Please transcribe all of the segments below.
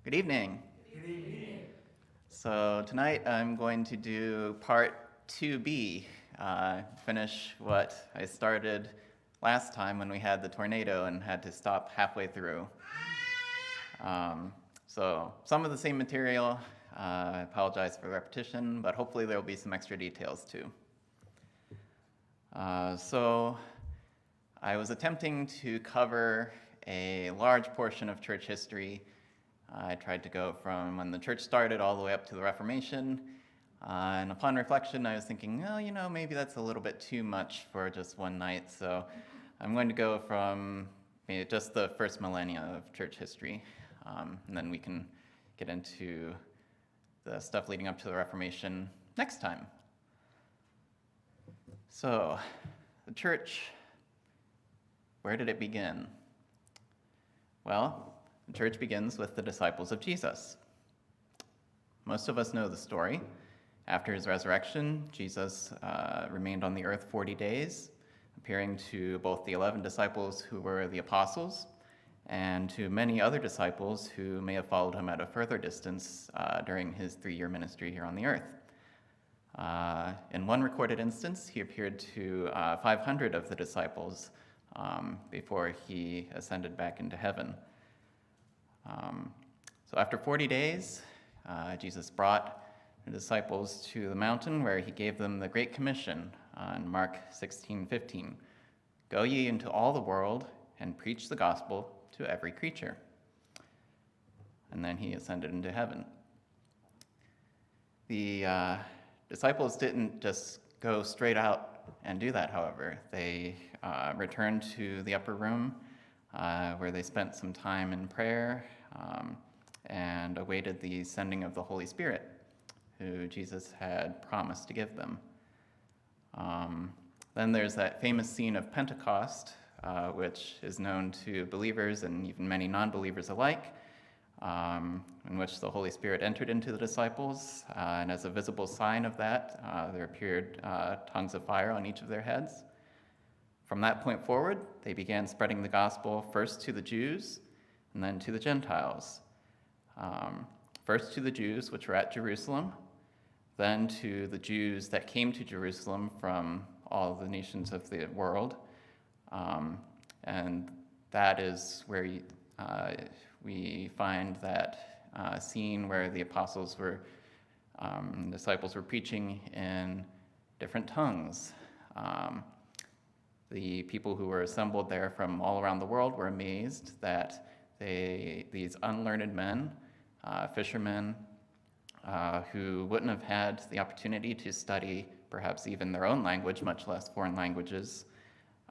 Good evening. Good evening. So tonight I'm going to do part 2B, finish what I started last time when we had the tornado and had to stop halfway through. So some of the same material. I apologize for the repetition, but hopefully there will be some extra details too. So I was attempting to cover a large portion of church history. I tried to go from when the church started all the way up to the Reformation. And upon reflection, I was thinking, well, maybe that's a little bit too much for just one night. So I'm going to go from just the first millennia of church history. And then we can get into the stuff leading up to the Reformation next time. So, the church, where did it begin? Well, the church begins with the disciples of Jesus. Most of us know the story. After his resurrection, Jesus remained on the earth 40 days, appearing to both the 11 disciples who were the apostles and to many other disciples who may have followed him at a further distance during his 3-year ministry here on the earth. In one recorded instance, he appeared to 500 of the disciples before he ascended back into heaven. So after 40 days, Jesus brought the disciples to the mountain where he gave them the Great Commission on Mark 16:15. Go ye into all the world and preach the gospel to every creature. And then he ascended into heaven. The disciples didn't just go straight out and do that, however. They returned to the upper room where they spent some time in prayer and awaited the sending of the Holy Spirit, who Jesus had promised to give them. Then there's that famous scene of Pentecost, which is known to believers and even many non-believers alike, in which the Holy Spirit entered into the disciples, and as a visible sign of that, there appeared tongues of fire on each of their heads. From that point forward, they began spreading the gospel first to the Jews and then to the Gentiles. First to the Jews, which were at Jerusalem, then to the Jews that came to Jerusalem from all the nations of the world. And that is where we find that scene where the apostles disciples were preaching in different tongues. The people who were assembled there from all around the world were amazed that these unlearned men, fishermen, who wouldn't have had the opportunity to study perhaps even their own language, much less foreign languages,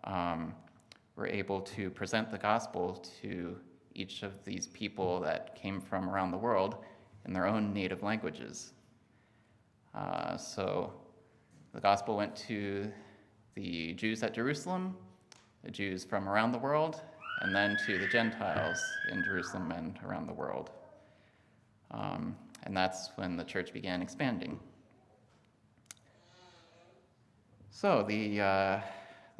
were able to present the gospel to each of these people that came from around the world in their own native languages. So the gospel went to the Jews at Jerusalem, the Jews from around the world, and then to the Gentiles in Jerusalem and around the world. And that's when the church began expanding. So the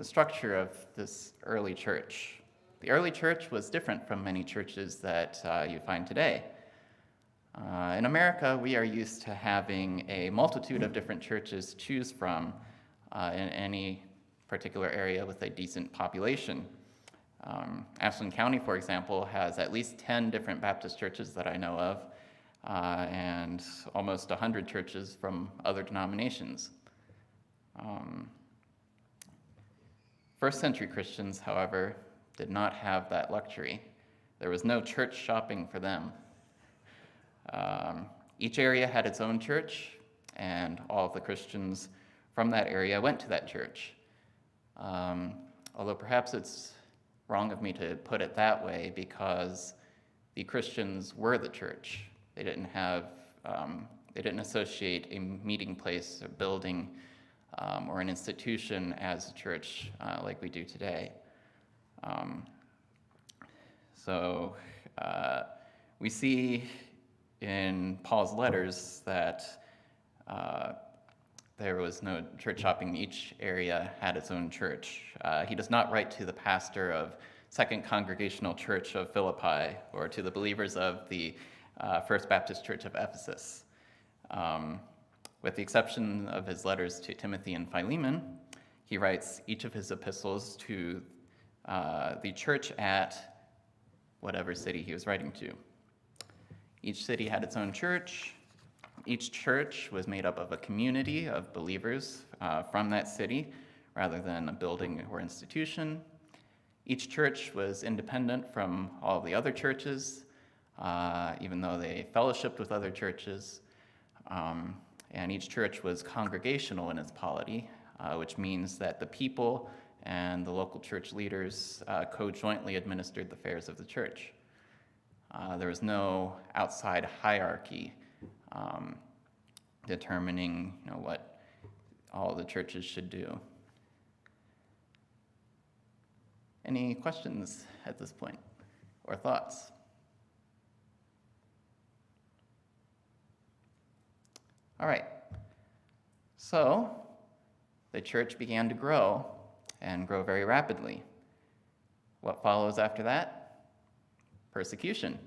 structure of this early church. The early church was different from many churches that you find today. In America, we are used to having a multitude of different churches to choose from in any particular area with a decent population. Ashland County, for example, has at least 10 different Baptist churches that I know of, and almost 100 churches from other denominations. First century Christians, however, did not have that luxury. There was no church shopping for them. Each area had its own church, and all of the Christians from that area went to that church. Although perhaps it's wrong of me to put it that way, because the Christians were the church. They didn't associate a meeting place, a building, or an institution as a church like we do today. So we see in Paul's letters that there was no church shopping. Each area had its own church. He does not write to the pastor of Second Congregational Church of Philippi or to the believers of the First Baptist Church of Ephesus. With the exception of his letters to Timothy and Philemon, he writes each of his epistles to the church at whatever city he was writing to. Each city had its own church. Each church was made up of a community of believers from that city, rather than a building or institution. Each church was independent from all of the other churches, even though they fellowshipped with other churches. And each church was congregational in its polity, which means that the people and the local church leaders co-jointly administered the affairs of the church. There was no outside hierarchy determining what all the churches should do. Any questions at this point or thoughts? All right, so the church began to grow and grow very rapidly. What follows after that? Persecution.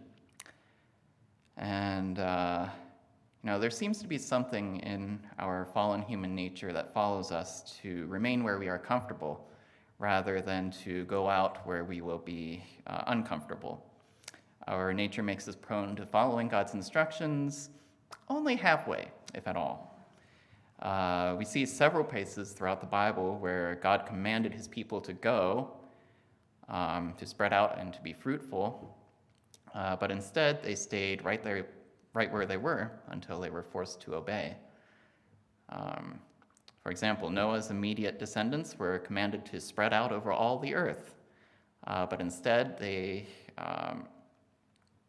And, there seems to be something in our fallen human nature that follows us to remain where we are comfortable rather than to go out where we will be uncomfortable. Our nature makes us prone to following God's instructions only halfway, if at all. We see several places throughout the Bible where God commanded his people to go, to spread out and to be fruitful, but instead they stayed right where they were until they were forced to obey. For example, Noah's immediate descendants were commanded to spread out over all the earth, but instead they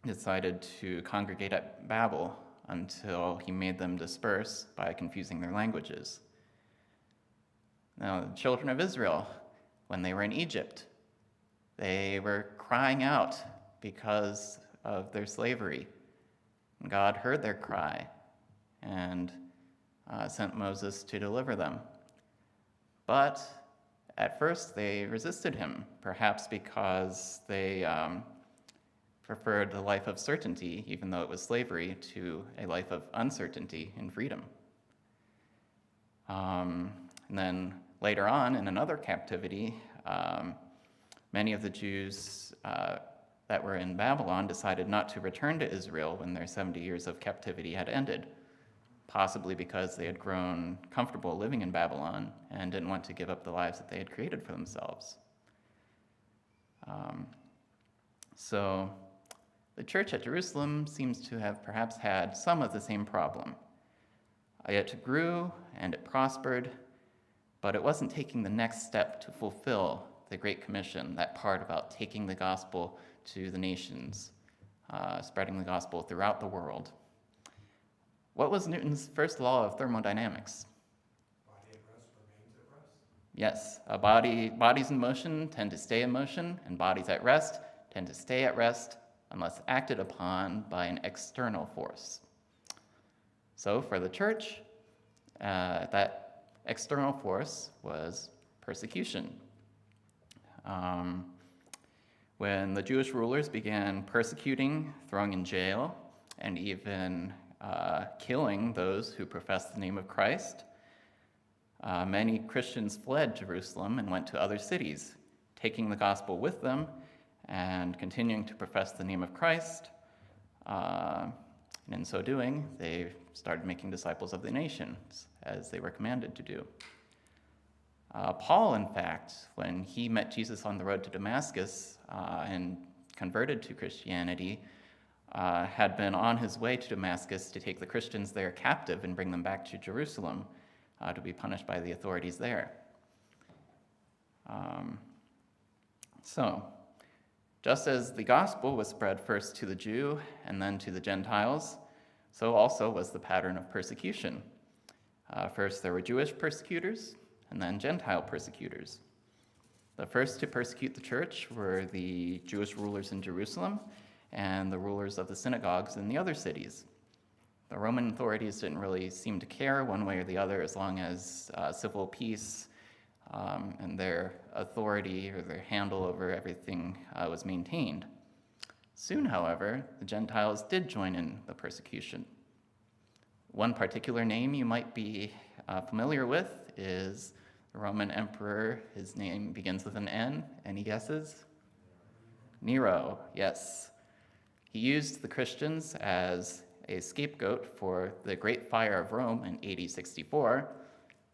decided to congregate at Babel until he made them disperse by confusing their languages. Now, the children of Israel, when they were in Egypt, they were crying out because of their slavery. And God heard their cry and sent Moses to deliver them. But at first they resisted him, perhaps because they preferred the life of certainty, even though it was slavery, to a life of uncertainty and freedom. And then later on, in another captivity, many of the Jews that were in Babylon decided not to return to Israel when their 70 years of captivity had ended, possibly because they had grown comfortable living in Babylon and didn't want to give up the lives that they had created for themselves. So the church at Jerusalem seems to have perhaps had some of the same problem. It grew and it prospered, but it wasn't taking the next step to fulfill the Great Commission, that part about taking the gospel to the nations, spreading the gospel throughout the world. What was Newton's first law of thermodynamics? Body at rest remains at rest. Yes, bodies in motion tend to stay in motion, and bodies at rest tend to stay at rest unless acted upon by an external force. So for the church, that external force was persecution. When the Jewish rulers began persecuting, throwing in jail, and even killing those who professed the name of Christ, many Christians fled Jerusalem and went to other cities, taking the gospel with them and continuing to profess the name of Christ. And in so doing, they started making disciples of the nations, as they were commanded to do. Paul, in fact, when he met Jesus on the road to Damascus and converted to Christianity, had been on his way to Damascus to take the Christians there captive and bring them back to Jerusalem to be punished by the authorities there. So, just as the gospel was spread first to the Jew and then to the Gentiles, so also was the pattern of persecution. First there were Jewish persecutors, and then Gentile persecutors. The first to persecute the church were the Jewish rulers in Jerusalem and the rulers of the synagogues in the other cities. The Roman authorities didn't really seem to care one way or the other as long as civil peace and their authority or their handle over everything was maintained. Soon, however, the Gentiles did join in the persecution. One particular name you might be familiar with is the Roman emperor. His name begins with an N. Any guesses? Nero, yes. He used the Christians as a scapegoat for the Great Fire of Rome in AD 64,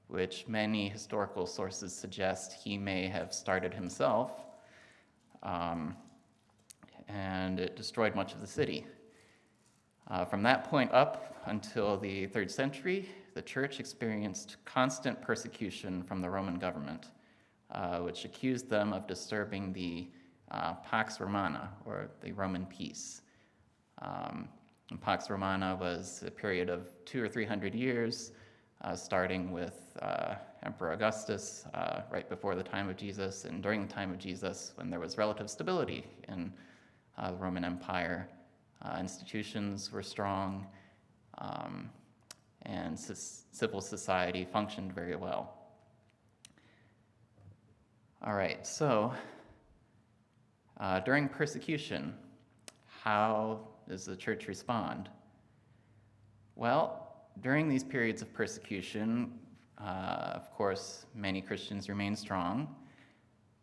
which many historical sources suggest he may have started himself, and it destroyed much of the city. From that point up until the 3rd century, the church experienced constant persecution from the Roman government, which accused them of disturbing the Pax Romana, or the Roman peace. And Pax Romana was a period of 200 or 300 years, starting with Emperor Augustus right before the time of Jesus, and during the time of Jesus, when there was relative stability in the Roman Empire. Institutions were strong, and civil society functioned very well. All right, so during persecution, how does the church respond? Well, during these periods of persecution, of course, many Christians remain strong,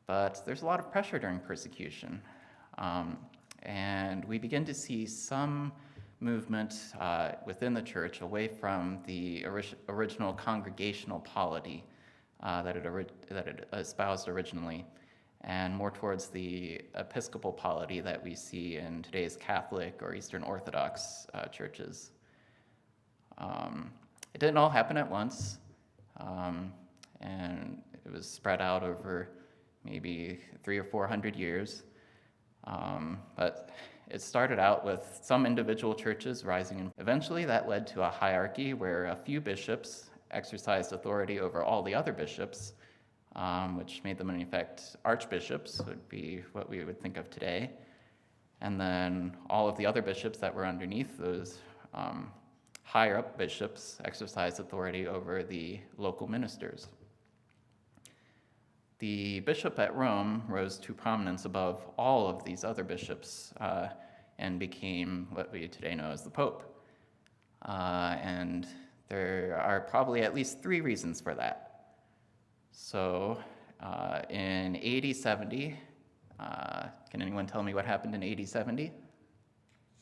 but there's a lot of pressure during persecution. And we begin to see some movement within the church away from the original congregational polity that it espoused originally, and more towards the episcopal polity that we see in today's Catholic or Eastern Orthodox churches. It didn't all happen at once, and it was spread out over maybe 300 or 400 years. But it started out with some individual churches rising, and eventually that led to a hierarchy where a few bishops exercised authority over all the other bishops, which made them in effect archbishops, would be what we would think of today. And then all of the other bishops that were underneath those higher up bishops exercised authority over the local ministers. The bishop at Rome rose to prominence above all of these other bishops and became what we today know as the Pope. And there are probably at least 3 reasons for that. So in AD 70, can anyone tell me what happened in AD 70?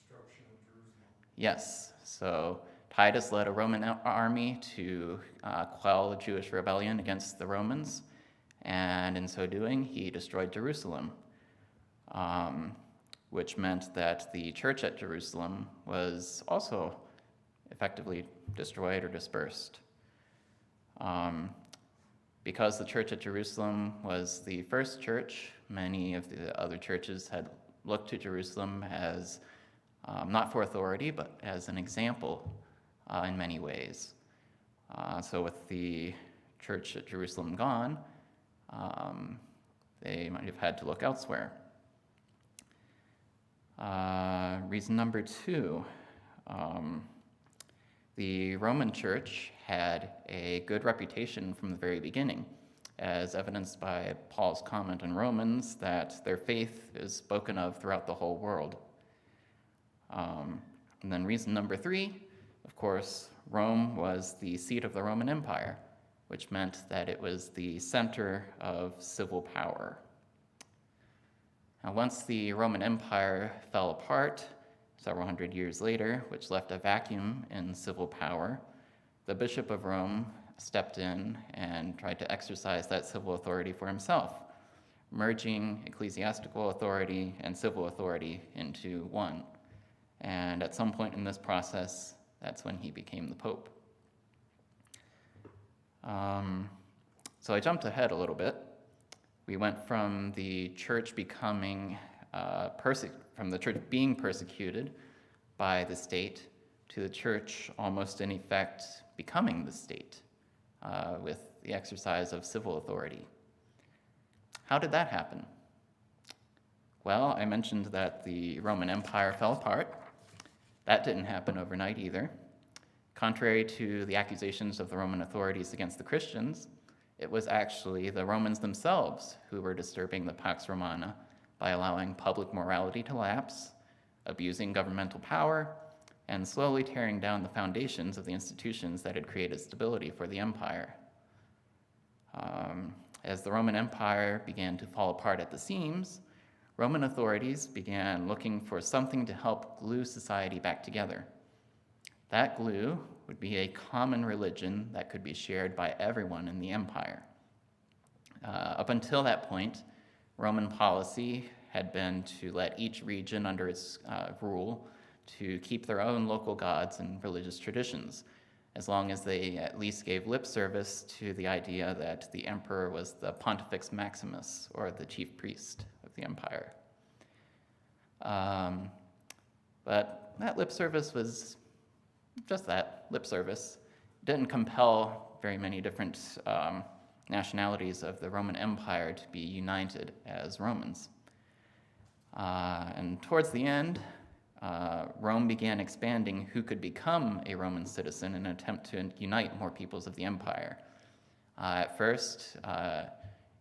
Destruction of Jerusalem. Yes, so Titus led a Roman army to quell the Jewish rebellion against the Romans. And in so doing, he destroyed Jerusalem, which meant that the church at Jerusalem was also effectively destroyed or dispersed. Because the church at Jerusalem was the first church, many of the other churches had looked to Jerusalem as not for authority, but as an example in many ways. So with the church at Jerusalem gone, they might have had to look elsewhere. Reason number 2, the Roman Church had a good reputation from the very beginning, as evidenced by Paul's comment in Romans that their faith is spoken of throughout the whole world. And then reason number 3, of course, Rome was the seat of the Roman Empire, which meant that it was the center of civil power. Now, once the Roman Empire fell apart several hundred years later, which left a vacuum in civil power, the Bishop of Rome stepped in and tried to exercise that civil authority for himself, merging ecclesiastical authority and civil authority into one. And at some point in this process, that's when he became the Pope. So I jumped ahead a little bit. We went from the church becoming from the church being persecuted by the state to the church almost in effect becoming the state with the exercise of civil authority. How did that happen? Well, I mentioned that the Roman Empire fell apart. That didn't happen overnight either. Contrary to the accusations of the Roman authorities against the Christians, it was actually the Romans themselves who were disturbing the Pax Romana by allowing public morality to lapse abusing governmental power, and slowly tearing down the foundations of the institutions that had created stability for the empire. As the Roman Empire began to fall apart at the seams, Roman authorities began looking for something to help glue society back together. That glue would be a common religion that could be shared by everyone in the empire. Up until that point, Roman policy had been to let each region under its rule to keep their own local gods and religious traditions, as long as they at least gave lip service to the idea that the emperor was the Pontifex Maximus, or the chief priest of the empire. But that lip service was just that, lip service. It didn't compel very many different nationalities of the Roman Empire to be united as Romans. And towards the end, Rome began expanding who could become a Roman citizen in an attempt to unite more peoples of the empire. At first,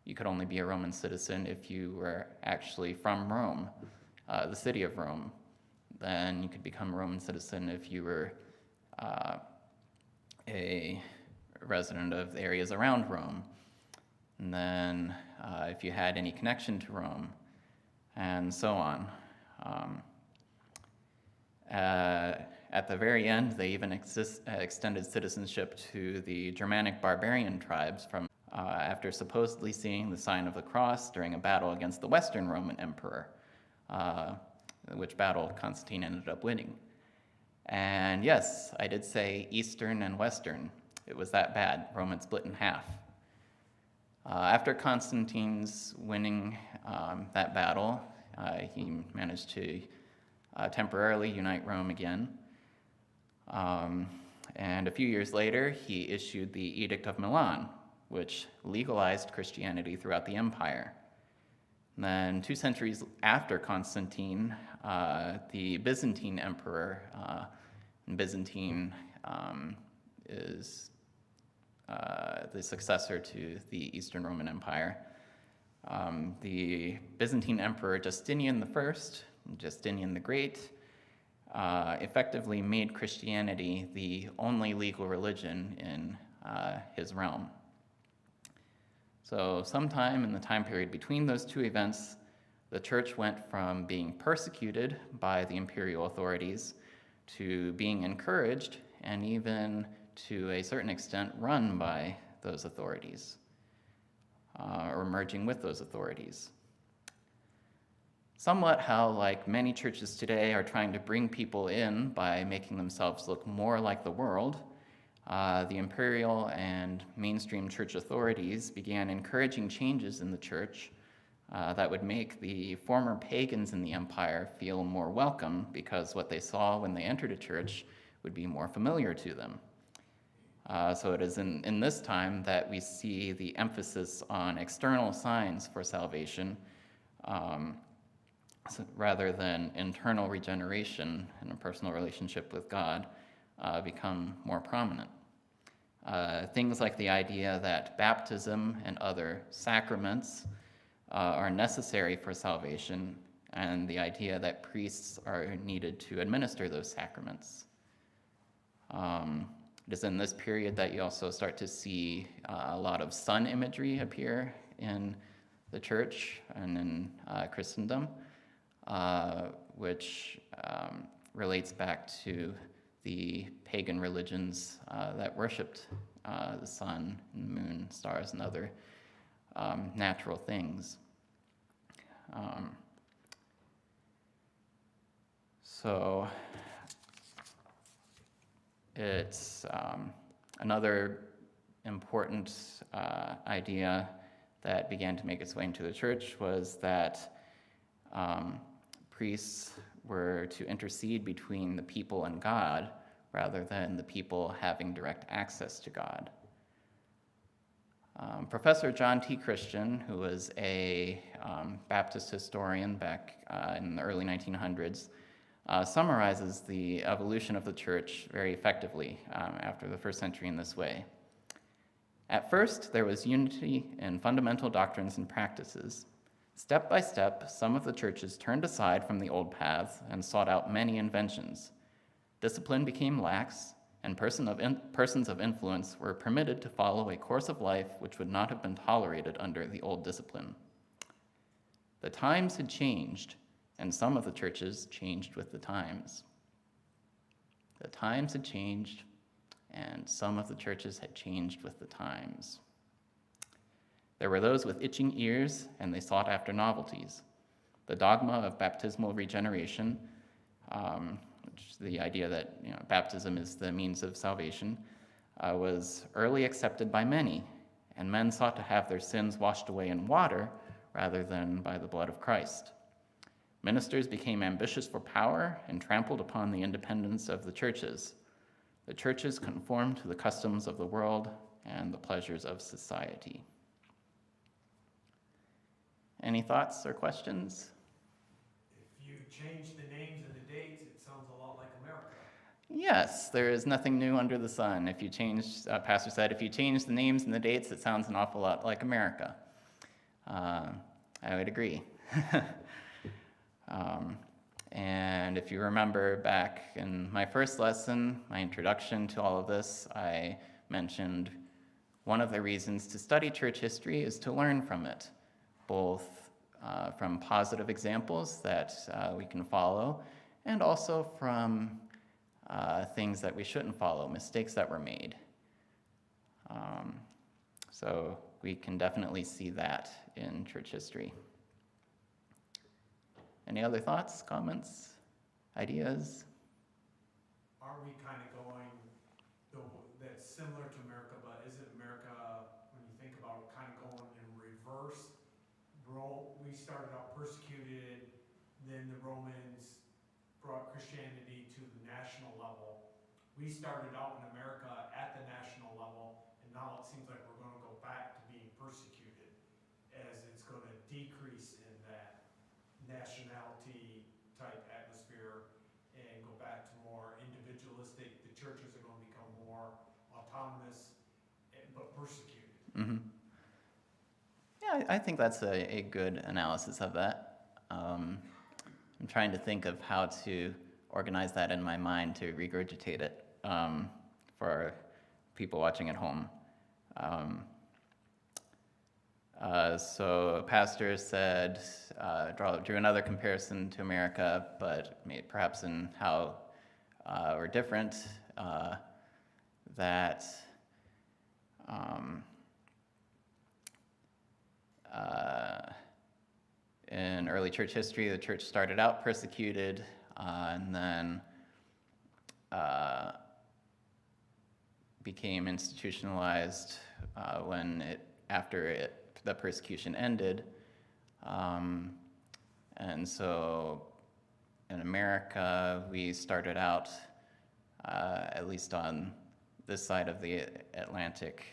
you could only be a Roman citizen if you were actually from Rome, the city of Rome. Then you could become a Roman citizen if you were a resident of the areas around Rome. And then if you had any connection to Rome, and so on. At the very end, they even extended citizenship to the Germanic barbarian tribes from after supposedly seeing the sign of the cross during a battle against the Western Roman Emperor, which battle Constantine ended up winning. And yes, I did say Eastern and Western. It was that bad. Rome had split in half. After Constantine's winning that battle, he managed to temporarily unite Rome again. And a few years later, he issued the Edict of Milan, which legalized Christianity throughout the empire. And then 2 centuries after Constantine, the Byzantine Emperor, and Byzantine is the successor to the Eastern Roman Empire. The Byzantine Emperor Justinian I, Justinian the Great, effectively made Christianity the only legal religion in his realm. So sometime in the time period between those two events, the church went from being persecuted by the imperial authorities to being encouraged and even to a certain extent run by those authorities, or merging with those authorities. Somewhat how, like many churches today, are trying to bring people in by making themselves look more like the world, the imperial and mainstream church authorities began encouraging changes in the church that would make the former pagans in the empire feel more welcome, because what they saw when they entered a church would be more familiar to them. So it is in this time that we see the emphasis on external signs for salvation rather than internal regeneration and a personal relationship with God become more prominent. Things like the idea that baptism and other sacraments are necessary for salvation, and the idea that priests are needed to administer those sacraments. It is in this period that you also start to see a lot of sun imagery appear in the church and in Christendom, which relates back to the pagan religions that worshipped the sun, and the moon, stars, and other natural things. So it's another important idea that began to make its way into the church was that priests were to intercede between the people and God rather than the people having direct access to God. Professor John T. Christian, who was a Baptist historian back in the early 1900s, summarizes the evolution of the church very effectively after the first century in this way. At first, there was unity in fundamental doctrines and practices. Step by step, some of the churches turned aside from the old paths and sought out many inventions. Discipline became lax, and persons of influence were permitted to follow a course of life which would not have been tolerated under the old discipline. The times had changed, and some of the churches changed with the times. The times had changed, and some of the churches had changed with the times. There were those with itching ears, and they sought after novelties. The dogma of baptismal regeneration, which is the idea that baptism is the means of salvation, was early accepted by many, and men sought to have their sins washed away in water rather than by the blood of Christ. Ministers became ambitious for power and trampled upon the independence of the churches. The churches conformed to the customs of the world and the pleasures of society. Any thoughts or questions? If you change the names and the dates, it sounds a lot like America. Yes, there is nothing new under the sun. If you change, Pastor said, if you change the names and the dates, it sounds an awful lot like America. I would agree. And if you remember back in my first lesson, my introduction to all of this, I mentioned one of the reasons to study church history is to learn from it, both from positive examples that we can follow, and also from things that we shouldn't follow, mistakes that were made. So we can definitely see that in church history. Any other thoughts, comments, ideas? Are we kind of going, that's similar to America, but isn't America, when you think about it, kind of going in reverse? We started out persecuted, then the Romans brought Christianity to the national level. We started out in America at the national level, and now it seems like we're going to go back to being persecuted, as it's going to decrease in that nationality type atmosphere and go back to more individualistic. The churches are going to become more autonomous, but persecuted. Mm-hmm. Yeah, I think that's a good analysis of that. I'm trying to think of how to organize that in my mind to regurgitate it for people watching at home. So a pastor said, drew another comparison to America, but perhaps in how we're different, that in early church history, the church started out persecuted, and then became institutionalized after the persecution ended. And so in America, we started out, at least on this side of the Atlantic,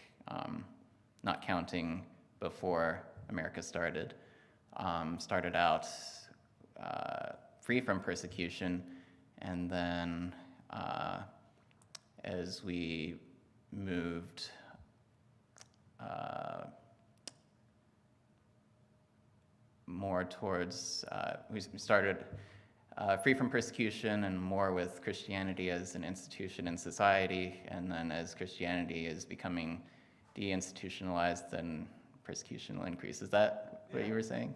not counting before America started out free from persecution, and then as we moved more towards, we started free from persecution and more with Christianity as an institution in society, and then as Christianity is becoming deinstitutionalized, then persecution will increase. Is that what you were saying?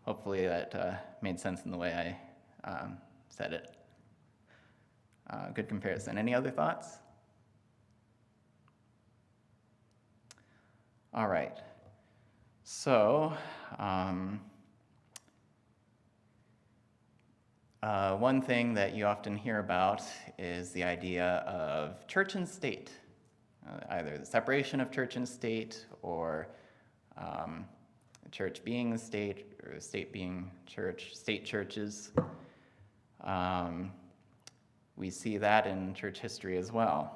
Hopefully that made sense in the way I said it. Good comparison. Any other thoughts? All right. So, one thing that you often hear about is the idea of church and state, either the separation of church and state, or the church being the state, or the state being church, state churches. We see that in church history as well.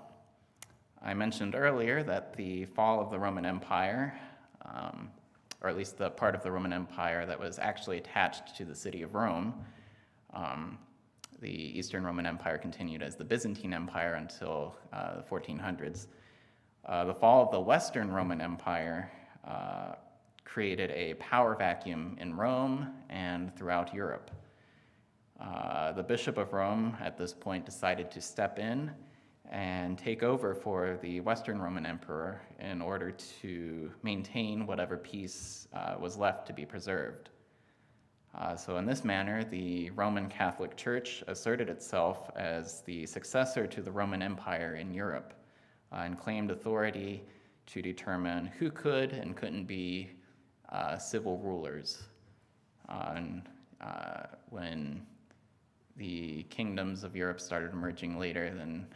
I mentioned earlier that the fall of the Roman Empire, or at least the part of the Roman Empire that was actually attached to the city of Rome, the Eastern Roman Empire continued as the Byzantine Empire until the 1400s. The fall of the Western Roman Empire created a power vacuum in Rome and throughout Europe. The Bishop of Rome at this point decided to step in and take over for the Western Roman Emperor in order to maintain whatever peace was left to be preserved. So in this manner, the Roman Catholic Church asserted itself as the successor to the Roman Empire in Europe and claimed authority to determine who could and couldn't be civil rulers. When the kingdoms of Europe started emerging later, then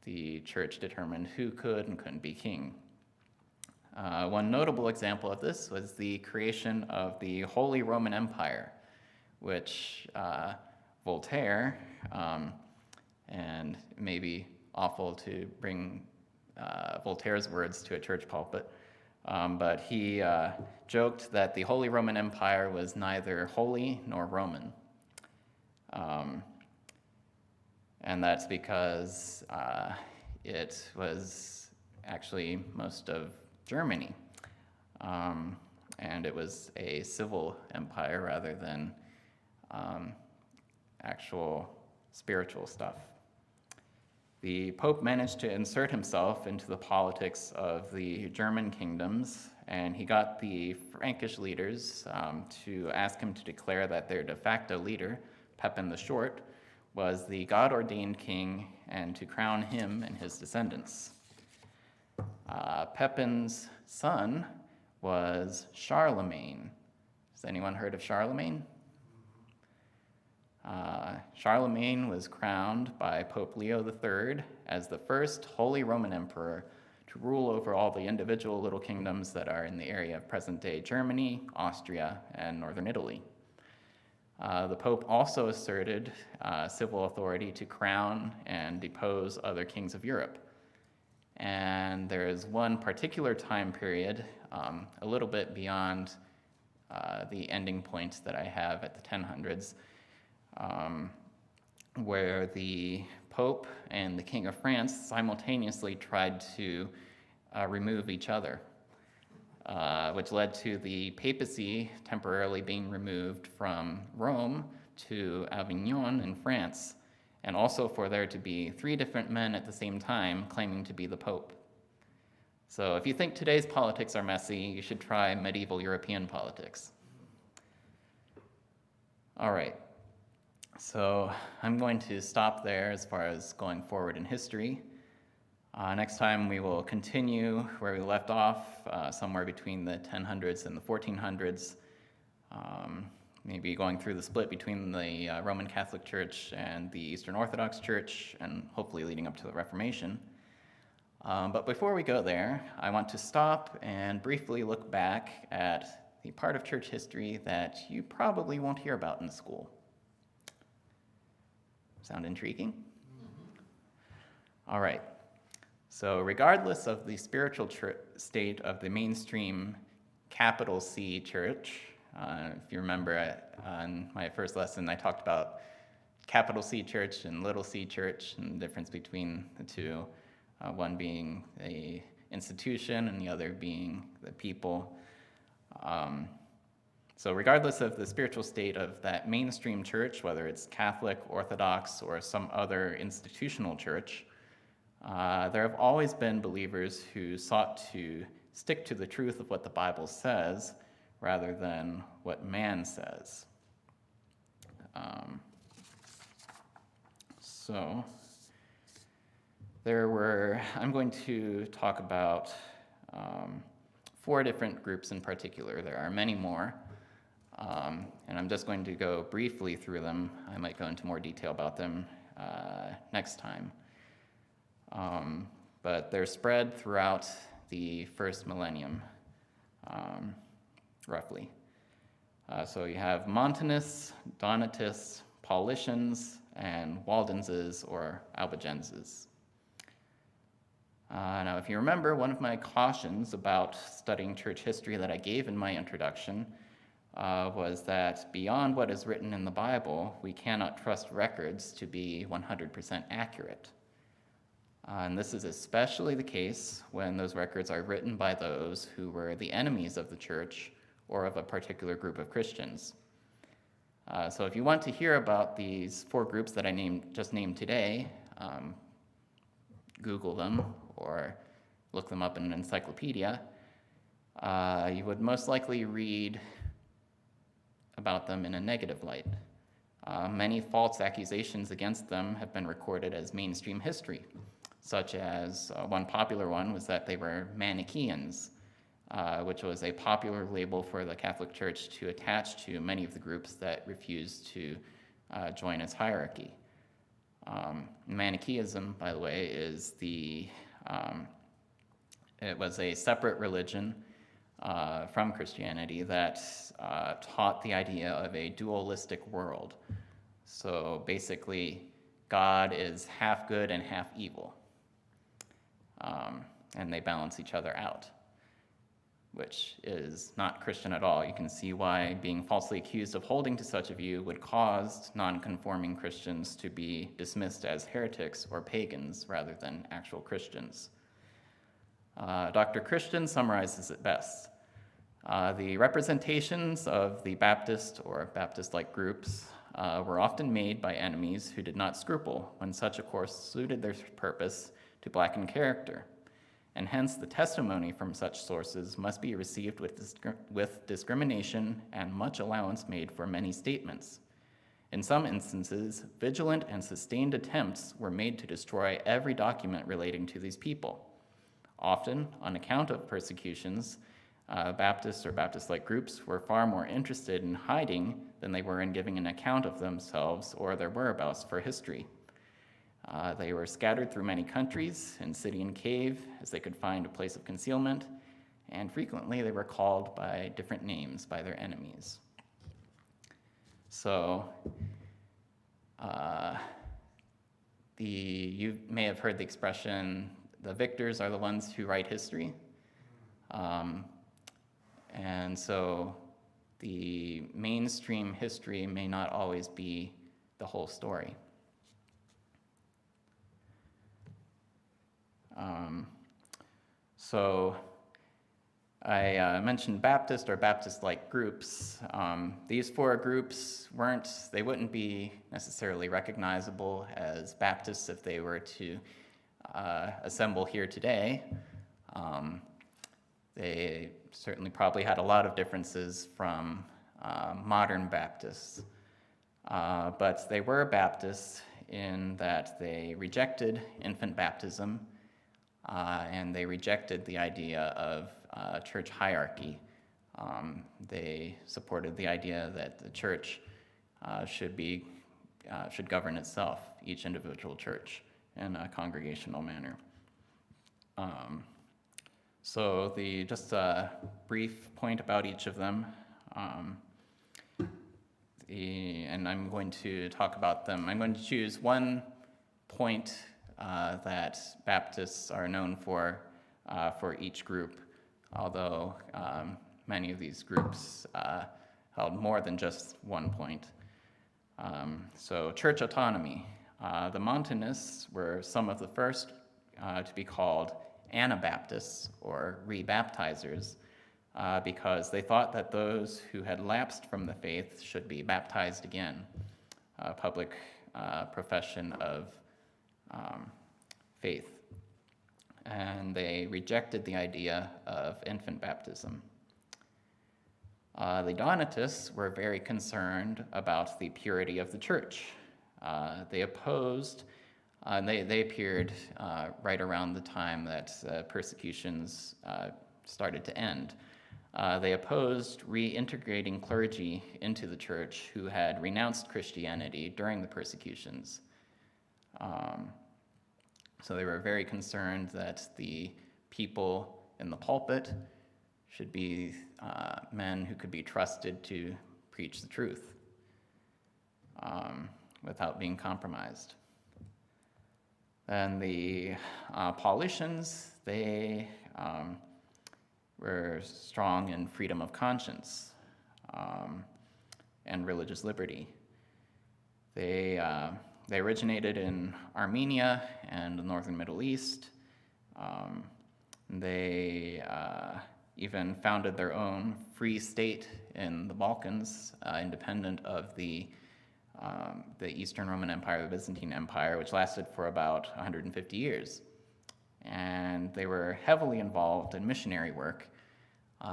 the church determined who could and couldn't be king. One notable example of this was the creation of the Holy Roman Empire, which Voltaire, and it may be awful to bring Voltaire's words to a church pulpit, but he joked that the Holy Roman Empire was neither holy nor Roman. And that's because it was actually most of Germany, and it was a civil empire rather than actual spiritual stuff. The Pope managed to insert himself into the politics of the German kingdoms, and he got the Frankish leaders to ask him to declare that their de facto leader, Pepin the Short, was the God-ordained king, and to crown him and his descendants. Pepin's son was Charlemagne. Has anyone heard of Charlemagne? Charlemagne was crowned by Pope Leo III as the first Holy Roman Emperor to rule over all the individual little kingdoms that are in the area of present-day Germany, Austria, and northern Italy. The Pope also asserted civil authority to crown and depose other kings of Europe. And there is one particular time period, a little bit beyond the ending point that I have at the 1000s, where the Pope and the King of France simultaneously tried to remove each other, which led to the papacy temporarily being removed from Rome to Avignon in France, and also for there to be 3 different men at the same time claiming to be the Pope. So if you think today's politics are messy, you should try medieval European politics. All right, so I'm going to stop there as far as going forward in history. Next time we will continue where we left off, somewhere between the 1000s and the 1400s, maybe going through the split between the Roman Catholic Church and the Eastern Orthodox Church, and hopefully leading up to the Reformation. But before we go there, I want to stop and briefly look back at the part of church history that you probably won't hear about in school. Sound intriguing? Mm-hmm. All right. So regardless of the spiritual state of the mainstream capital C church, if you remember on my first lesson, I talked about capital C church and little c church and the difference between the two, one being an institution and the other being the people. So regardless of the spiritual state of that mainstream church, whether it's Catholic, Orthodox, or some other institutional church, there have always been believers who sought to stick to the truth of what the Bible says rather than what man says. I'm going to talk about 4 different groups in particular. There are many more, and I'm just going to go briefly through them. I might go into more detail about them next time. But they're spread throughout the first millennium, roughly. So you have Montanists, Donatists, Paulicians, and Waldenses or Albujenzas. Now, if you remember, one of my cautions about studying church history that I gave in my introduction was that beyond what is written in the Bible, we cannot trust records to be 100% accurate. And this is especially the case when those records are written by those who were the enemies of the church or of a particular group of Christians. So if you want to hear about these 4 groups that I just named today, Google them or look them up in an encyclopedia. You would most likely read about them in a negative light. Many false accusations against them have been recorded as mainstream history, such as one popular one was that they were Manichaeans, which was a popular label for the Catholic Church to attach to many of the groups that refused to join its hierarchy. Manichaeism, by the way, is it was a separate religion from Christianity that taught the idea of a dualistic world. So basically, God is half good and half evil, and they balance each other out, which is not Christian at all. You can see why being falsely accused of holding to such a view would cause non-conforming Christians to be dismissed as heretics or pagans rather than actual Christians. Dr. Christian summarizes it best. The representations of the Baptist or Baptist-like groups were often made by enemies who did not scruple, when such a course suited their purpose, to blacken character. And hence the testimony from such sources must be received with discrimination and much allowance made for many statements. In some instances, vigilant and sustained attempts were made to destroy every document relating to these people. Often, on account of persecutions, Baptists or Baptist-like groups were far more interested in hiding than they were in giving an account of themselves or their whereabouts for history. They were scattered through many countries, in city and cave, as they could find a place of concealment, and frequently they were called by different names by their enemies. So, you may have heard the expression, the victors are the ones who write history. And so the mainstream history may not always be the whole story. So I mentioned Baptist or Baptist-like groups. These 4 groups wouldn't be necessarily recognizable as Baptists if they were to assemble here today. They certainly probably had a lot of differences from modern Baptists. But they were Baptists in that they rejected infant baptism and they rejected the idea of church hierarchy. They supported the idea that the church should govern itself, each individual church, in a congregational manner. So just a brief point about each of them. And I'm going to talk about them. I'm going to choose one point that Baptists are known for each group, although many of these groups held more than just one point. So church autonomy. The Montanists were some of the first to be called Anabaptists or rebaptizers because they thought that those who had lapsed from the faith should be baptized again, a public profession of faith. And they rejected the idea of infant baptism. The Donatists were very concerned about the purity of the church. They opposed, they appeared right around the time that persecutions started to end. They opposed reintegrating clergy into the church who had renounced Christianity during the persecutions. So they were very concerned that the people in the pulpit should be men who could be trusted to preach the truth without being compromised. And the Paulicians, they were strong in freedom of conscience and religious liberty. They They originated in Armenia and the northern Middle East. They even founded their own free state in the Balkans, independent of the Eastern Roman Empire, the Byzantine Empire, which lasted for about 150 years. And they were heavily involved in missionary work,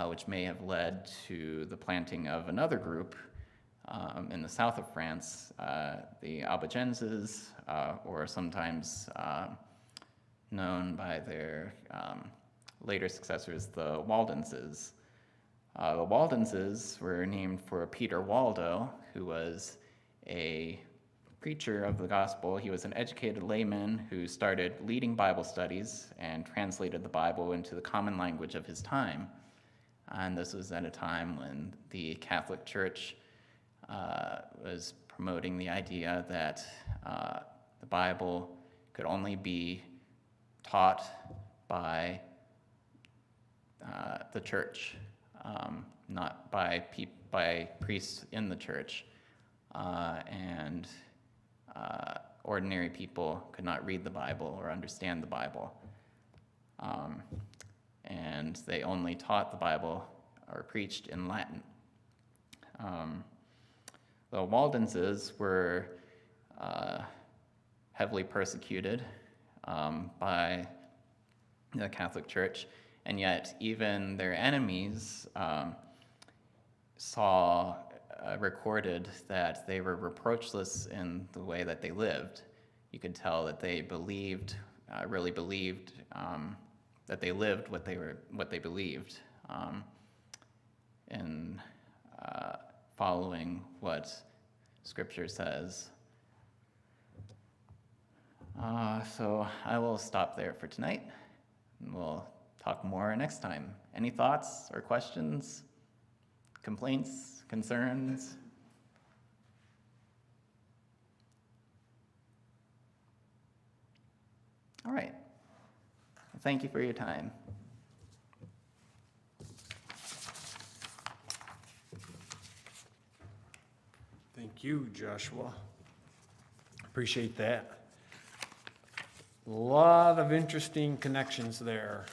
which may have led to the planting of another group in the south of France, the Albujenzas, or sometimes known by their later successors, the Waldenses. The Waldenses were named for Peter Waldo, who was a preacher of the gospel. He was an educated layman who started leading Bible studies and translated the Bible into the common language of his time. And this was at a time when the Catholic Church was promoting the idea that the Bible could only be taught by the church, not by priests in the church. And ordinary people could not read the Bible or understand the Bible. And they only taught the Bible or preached in Latin. The Waldenses were heavily persecuted by the Catholic Church, and yet even their enemies saw recorded that they were reproachless in the way that they lived. You could tell that they believed, really believed, that they lived what they believed, in following what Scripture says. So I will stop there for tonight, and we'll talk more next time. Any thoughts or questions, complaints, concerns? All right. Well, thank you for your time. Thank you, Joshua. Appreciate that. A lot of interesting connections there.